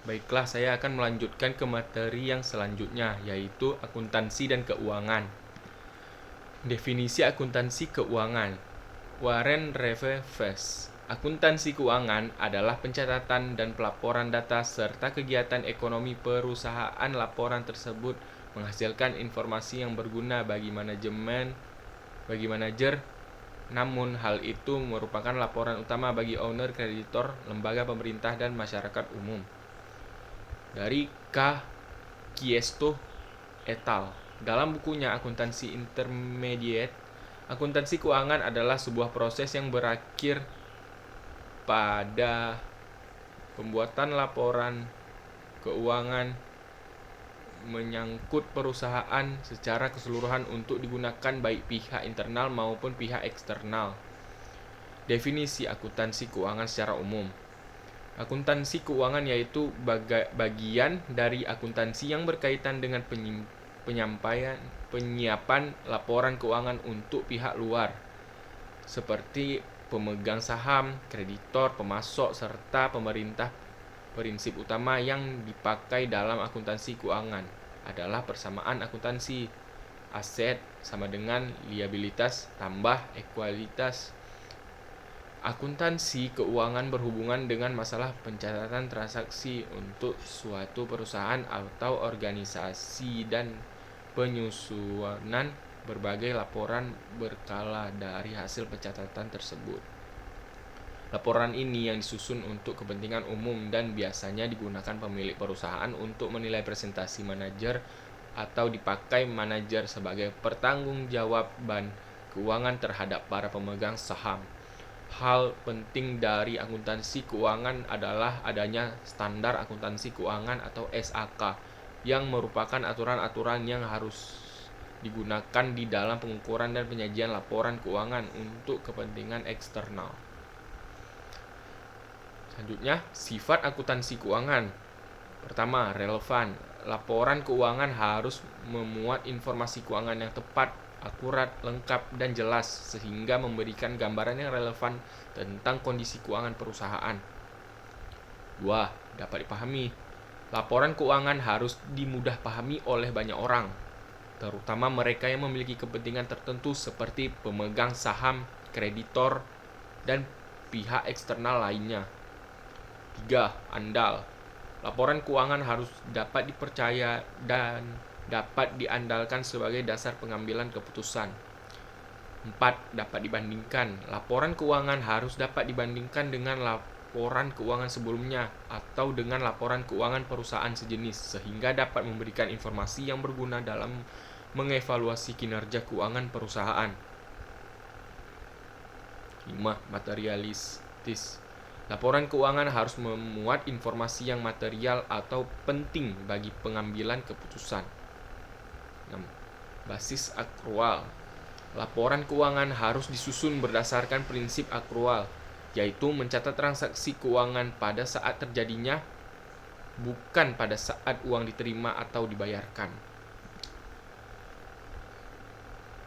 Baiklah, saya akan melanjutkan ke materi yang selanjutnya, yaitu akuntansi dan keuangan. Definisi akuntansi keuangan. Warren Revefes. Akuntansi keuangan adalah pencatatan dan pelaporan data serta kegiatan ekonomi perusahaan. Laporan tersebut menghasilkan informasi yang berguna bagi manajer. Namun, hal itu merupakan laporan utama bagi owner, kreditor, lembaga pemerintah, dan masyarakat umum. Dari K. Kiesto et al. Dalam bukunya Akuntansi Intermediate, akuntansi keuangan adalah sebuah proses yang berakhir pada pembuatan laporan keuangan menyangkut perusahaan secara keseluruhan untuk digunakan baik pihak internal maupun pihak eksternal. Definisi akuntansi keuangan secara umum. Akuntansi keuangan yaitu bagian dari akuntansi yang berkaitan dengan penyiapan laporan keuangan untuk pihak luar, seperti pemegang saham, kreditor, pemasok, serta pemerintah. Prinsip utama yang dipakai dalam akuntansi keuangan adalah persamaan akuntansi. Aset sama dengan liabilitas tambah ekualitas. Akuntansi keuangan berhubungan dengan masalah pencatatan transaksi untuk suatu perusahaan atau organisasi dan penyusunan berbagai laporan berkala dari hasil pencatatan tersebut. Laporan ini yang disusun untuk kepentingan umum dan biasanya digunakan pemilik perusahaan untuk menilai presentasi manajer atau dipakai manajer sebagai pertanggungjawaban keuangan terhadap para pemegang saham. Hal penting dari akuntansi keuangan adalah adanya standar akuntansi keuangan atau SAK yang merupakan aturan-aturan yang harus digunakan di dalam pengukuran dan penyajian laporan keuangan untuk kepentingan eksternal. Selanjutnya, sifat akuntansi keuangan. Pertama, relevan. Laporan keuangan harus memuat informasi keuangan yang tepat, akurat, lengkap, dan jelas sehingga memberikan gambaran yang relevan tentang kondisi keuangan perusahaan. 2. Dapat dipahami. Laporan keuangan harus dimudah pahami oleh banyak orang, terutama mereka yang memiliki kepentingan tertentu seperti pemegang saham, kreditor, dan pihak eksternal lainnya. 3. Andal. Laporan keuangan harus dapat dipercaya dan dapat diandalkan sebagai dasar pengambilan keputusan. 4. Dapat dibandingkan. Laporan keuangan harus dapat dibandingkan dengan laporan keuangan sebelumnya atau dengan laporan keuangan perusahaan sejenis sehingga dapat memberikan informasi yang berguna dalam mengevaluasi kinerja keuangan perusahaan. 5. Materialistis. Laporan keuangan harus memuat informasi yang material atau penting bagi pengambilan keputusan. 6. Basis akrual. Laporan keuangan harus disusun berdasarkan prinsip akrual, yaitu mencatat transaksi keuangan pada saat terjadinya, bukan pada saat uang diterima atau dibayarkan.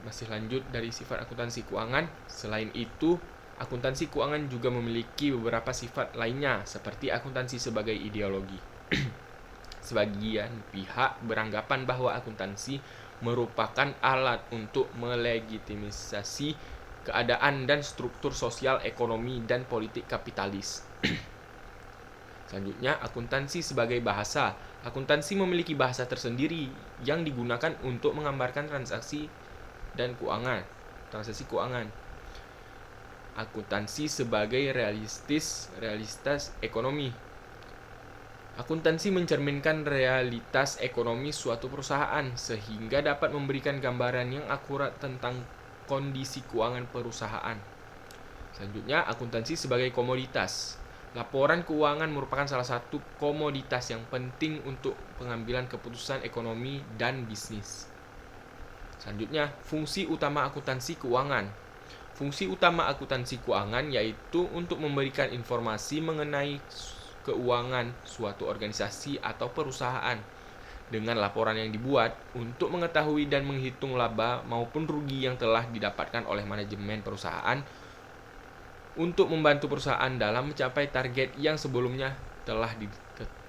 Masih lanjut dari sifat akuntansi keuangan. Selain itu, akuntansi keuangan juga memiliki beberapa sifat lainnya, seperti akuntansi sebagai ideologi. Sebagian pihak beranggapan bahwa akuntansi merupakan alat untuk melegitimasi keadaan dan struktur sosial, ekonomi, dan politik kapitalis. Selanjutnya, akuntansi sebagai bahasa. Akuntansi memiliki bahasa tersendiri yang digunakan untuk menggambarkan transaksi keuangan. Akuntansi sebagai realitas ekonomi. Akuntansi mencerminkan realitas ekonomi suatu perusahaan sehingga dapat memberikan gambaran yang akurat tentang kondisi keuangan perusahaan. Selanjutnya, akuntansi sebagai komoditas. Laporan keuangan merupakan salah satu komoditas yang penting untuk pengambilan keputusan ekonomi dan bisnis. Selanjutnya, fungsi utama akuntansi keuangan. Fungsi utama akuntansi keuangan yaitu untuk memberikan informasi mengenai keuangan suatu organisasi atau perusahaan dengan laporan yang dibuat untuk mengetahui dan menghitung laba maupun rugi yang telah didapatkan oleh manajemen perusahaan untuk membantu perusahaan dalam mencapai target yang sebelumnya telah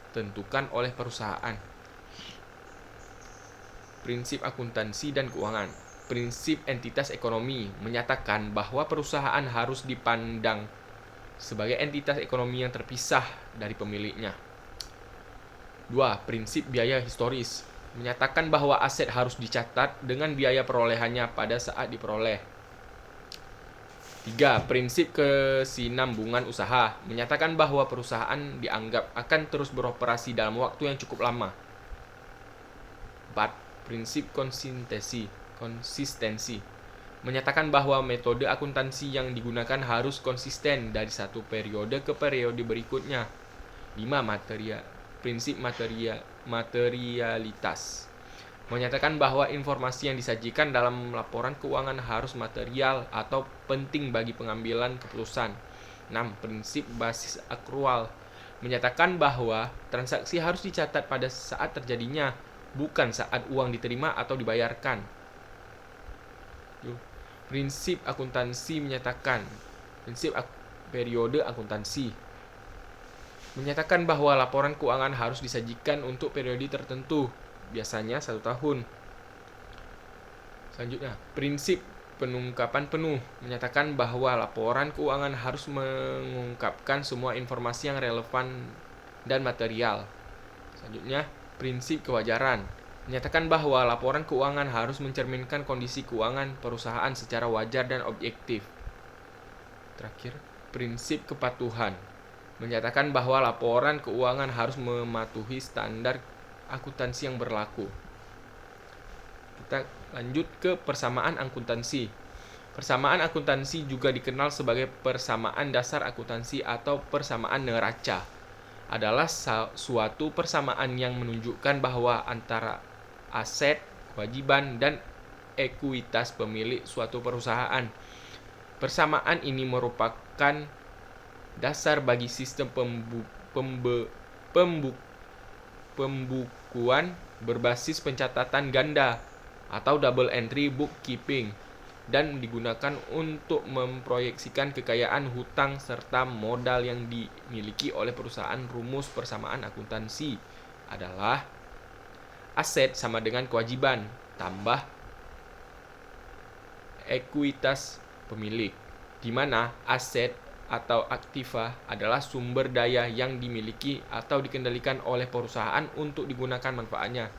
ditentukan oleh perusahaan. Prinsip akuntansi dan keuangan. Prinsip entitas ekonomi menyatakan bahwa perusahaan harus dipandang sebagai entitas ekonomi yang terpisah dari pemiliknya. 2. Prinsip biaya historis menyatakan bahwa aset harus dicatat dengan biaya perolehannya pada saat diperoleh. 3. Prinsip kesinambungan usaha menyatakan bahwa perusahaan dianggap akan terus beroperasi dalam waktu yang cukup lama. 4. Prinsip konsistensi menyatakan bahwa metode akuntansi yang digunakan harus konsisten dari satu periode ke periode berikutnya. 5. Prinsip materialitas menyatakan bahwa informasi yang disajikan dalam laporan keuangan harus material atau penting bagi pengambilan keputusan. 6. Prinsip basis akrual menyatakan bahwa transaksi harus dicatat pada saat terjadinya, bukan saat uang diterima atau dibayarkan. Prinsip akuntansi menyatakan periode akuntansi menyatakan bahwa laporan keuangan harus disajikan untuk periode tertentu, biasanya 1 tahun. Selanjutnya, prinsip penungkapan penuh menyatakan bahwa laporan keuangan harus mengungkapkan semua informasi yang relevan dan material. Selanjutnya, prinsip kewajaran menyatakan bahwa laporan keuangan harus mencerminkan kondisi keuangan perusahaan secara wajar dan objektif. Terakhir, prinsip kepatuhan menyatakan bahwa laporan keuangan harus mematuhi standar akuntansi yang berlaku. Kita lanjut ke persamaan akuntansi. Persamaan akuntansi juga dikenal sebagai persamaan dasar akuntansi atau persamaan neraca. Adalah suatu persamaan yang menunjukkan bahwa antara aset, kewajiban, dan ekuitas pemilik suatu perusahaan. Persamaan ini merupakan dasar bagi sistem pembukuan berbasis pencatatan ganda atau double entry bookkeeping dan digunakan untuk memproyeksikan kekayaan, hutang, serta modal yang dimiliki oleh perusahaan. Rumus persamaan akuntansi adalah aset sama dengan kewajiban tambah ekuitas pemilik, di mana aset atau aktiva adalah sumber daya yang dimiliki atau dikendalikan oleh perusahaan untuk digunakan manfaatnya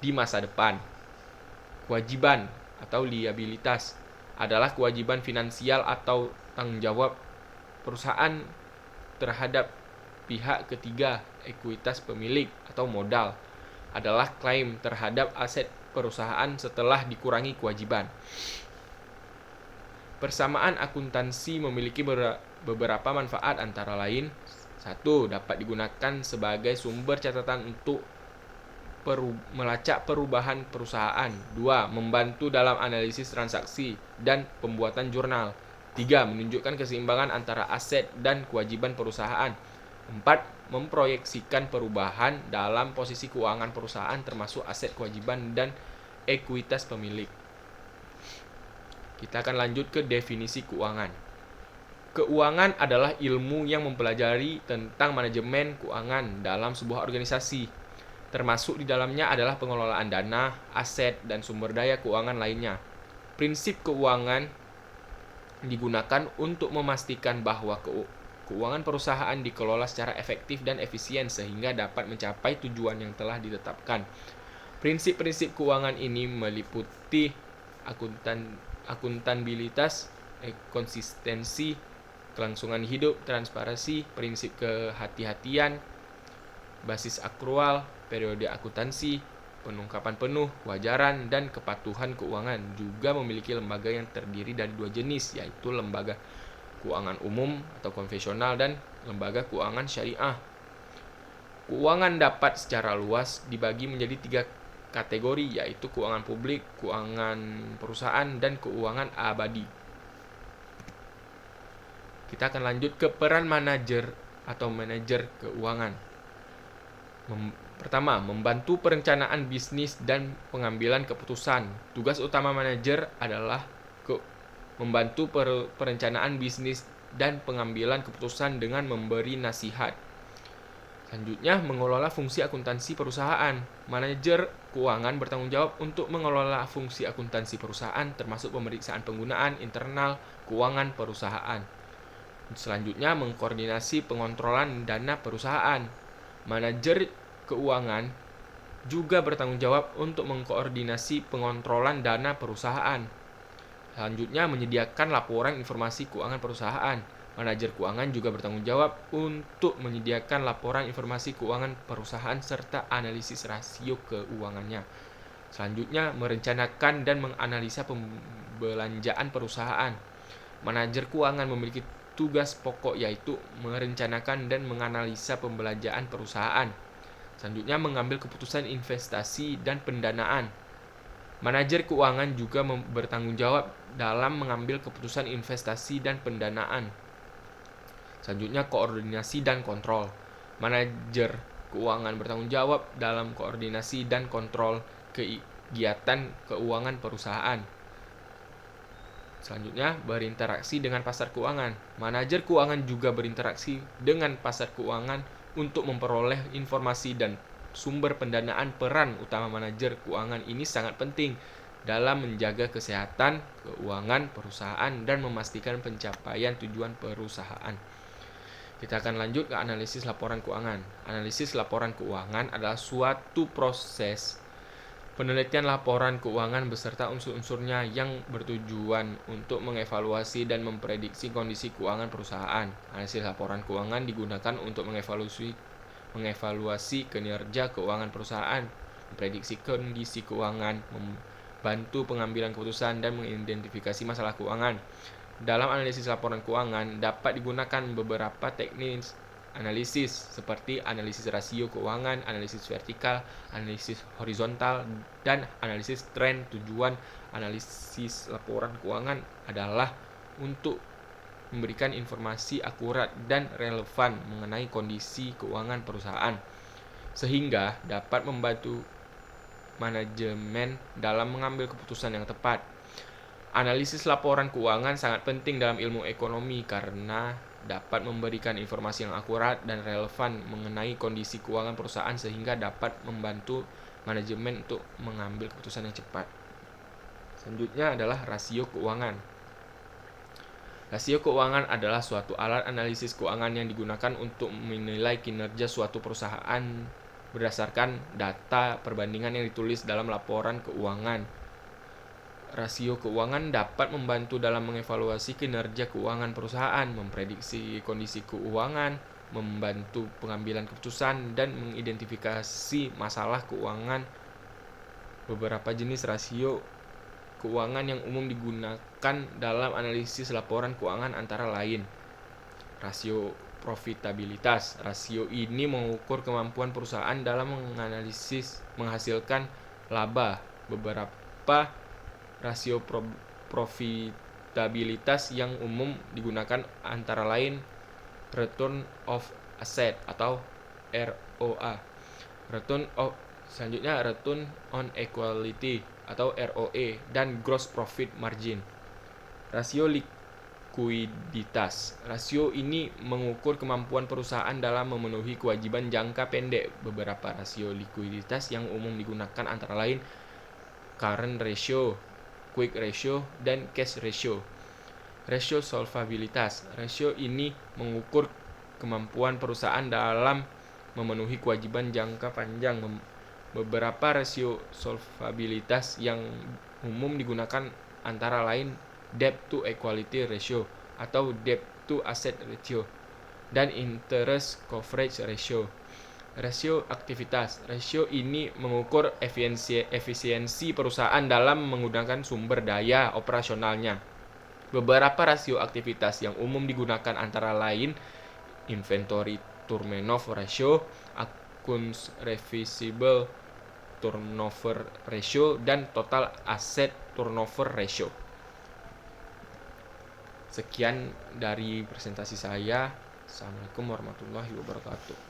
di masa depan. Kewajiban atau liabilitas adalah kewajiban finansial atau tanggung jawab perusahaan terhadap pihak ketiga. Ekuitas pemilik atau modal adalah klaim terhadap aset perusahaan setelah dikurangi kewajiban. Persamaan akuntansi memiliki beberapa manfaat, antara lain: 1. Dapat digunakan sebagai sumber catatan untuk melacak perubahan perusahaan. 2. Membantu dalam analisis transaksi dan pembuatan jurnal. 3. Menunjukkan keseimbangan antara aset dan kewajiban perusahaan. 4. Memproyeksikan perubahan dalam posisi keuangan perusahaan termasuk aset, kewajiban, dan ekuitas pemilik. Kita akan lanjut ke definisi keuangan. Keuangan adalah ilmu yang mempelajari tentang manajemen keuangan dalam sebuah organisasi. Termasuk di dalamnya adalah pengelolaan dana, aset, dan sumber daya keuangan lainnya. Prinsip keuangan digunakan untuk memastikan bahwa keuangan perusahaan dikelola secara efektif dan efisien sehingga dapat mencapai tujuan yang telah ditetapkan. Prinsip-prinsip keuangan ini meliputi akuntabilitas, konsistensi, kelangsungan hidup, transparansi, prinsip kehati-hatian, basis akrual, periode akuntansi, penungkapan penuh, kewajaran, dan kepatuhan keuangan. Juga memiliki lembaga yang terdiri dari 2 jenis, yaitu lembaga keuangan umum atau konvensional dan lembaga keuangan syariah. Keuangan dapat secara luas dibagi menjadi 3 kategori, yaitu keuangan publik, keuangan perusahaan, dan keuangan abadi. Kita akan lanjut ke peran manajer atau manajer keuangan. Pertama, membantu perencanaan bisnis dan pengambilan keputusan. Tugas utama manajer adalah membantu perencanaan bisnis dan pengambilan keputusan dengan memberi nasihat. Selanjutnya, mengelola fungsi akuntansi perusahaan. Manajer keuangan bertanggung jawab untuk mengelola fungsi akuntansi perusahaan, termasuk pemeriksaan penggunaan internal keuangan perusahaan. Selanjutnya, mengkoordinasi pengontrolan dana perusahaan. Manajer keuangan juga bertanggung jawab untuk mengkoordinasi pengontrolan dana perusahaan. Selanjutnya, menyediakan laporan informasi keuangan perusahaan. Manajer keuangan juga bertanggung jawab untuk menyediakan laporan informasi keuangan perusahaan serta analisis rasio keuangannya. Selanjutnya, merencanakan dan menganalisa pembelanjaan perusahaan. Manajer keuangan memiliki tugas pokok yaitu merencanakan dan menganalisa pembelanjaan perusahaan. Selanjutnya, mengambil keputusan investasi dan pendanaan. Manajer keuangan juga bertanggung jawab dalam mengambil keputusan investasi dan pendanaan. Selanjutnya, koordinasi dan kontrol. Manajer keuangan bertanggung jawab dalam koordinasi dan kontrol kegiatan keuangan perusahaan. Selanjutnya, berinteraksi dengan pasar keuangan. Manajer keuangan juga berinteraksi dengan pasar keuangan untuk memperoleh informasi dan sumber pendanaan. Peran utama manajer keuangan ini sangat penting dalam menjaga kesehatan keuangan perusahaan dan memastikan pencapaian tujuan perusahaan. Kita akan lanjut ke analisis laporan keuangan. Analisis laporan keuangan adalah suatu proses penelitian laporan keuangan beserta unsur-unsurnya yang bertujuan untuk mengevaluasi dan memprediksi kondisi keuangan perusahaan. Analisis laporan keuangan digunakan untuk mengevaluasi kinerja keuangan perusahaan, memprediksi kondisi keuangan, membantu pengambilan keputusan, dan mengidentifikasi masalah keuangan. Dalam analisis laporan keuangan dapat digunakan beberapa teknik analisis seperti analisis rasio keuangan, analisis vertikal, analisis horizontal, dan analisis tren. Tujuan analisis laporan keuangan adalah untuk memberikan informasi akurat dan relevan mengenai kondisi keuangan perusahaan, sehingga dapat membantu manajemen dalam mengambil keputusan yang tepat. Analisis laporan keuangan sangat penting dalam ilmu ekonomi karena dapat memberikan informasi yang akurat dan relevan mengenai kondisi keuangan perusahaan sehingga dapat membantu manajemen untuk mengambil keputusan yang cepat. Selanjutnya adalah rasio keuangan. Rasio keuangan adalah suatu alat analisis keuangan yang digunakan untuk menilai kinerja suatu perusahaan berdasarkan data perbandingan yang ditulis dalam laporan keuangan. Rasio keuangan dapat membantu dalam mengevaluasi kinerja keuangan perusahaan, memprediksi kondisi keuangan, membantu pengambilan keputusan, dan mengidentifikasi masalah keuangan. Beberapa jenis rasio keuangan yang umum digunakan dalam analisis laporan keuangan antara lain: rasio profitabilitas. Rasio ini mengukur kemampuan perusahaan dalam menganalisis menghasilkan laba. Beberapa rasio profitabilitas yang umum digunakan antara lain return of asset atau ROA. Selanjutnya return on equity atau ROE dan gross profit margin. Rasio likuiditas. Rasio ini mengukur kemampuan perusahaan dalam memenuhi kewajiban jangka pendek. Beberapa rasio likuiditas yang umum digunakan antara lain current ratio, quick ratio, dan cash ratio. Rasio solvabilitas. Rasio ini mengukur kemampuan perusahaan dalam memenuhi kewajiban jangka panjang. Beberapa rasio solvabilitas yang umum digunakan antara lain debt to equity ratio atau debt to asset ratio dan interest coverage ratio. Rasio aktivitas. Rasio ini mengukur efisiensi perusahaan dalam menggunakan sumber daya operasionalnya. Beberapa rasio aktivitas yang umum digunakan antara lain inventory turnover ratio, accounts receivable turnover ratio, dan total asset turnover ratio. Sekian dari presentasi saya. Assalamualaikum warahmatullahi wabarakatuh.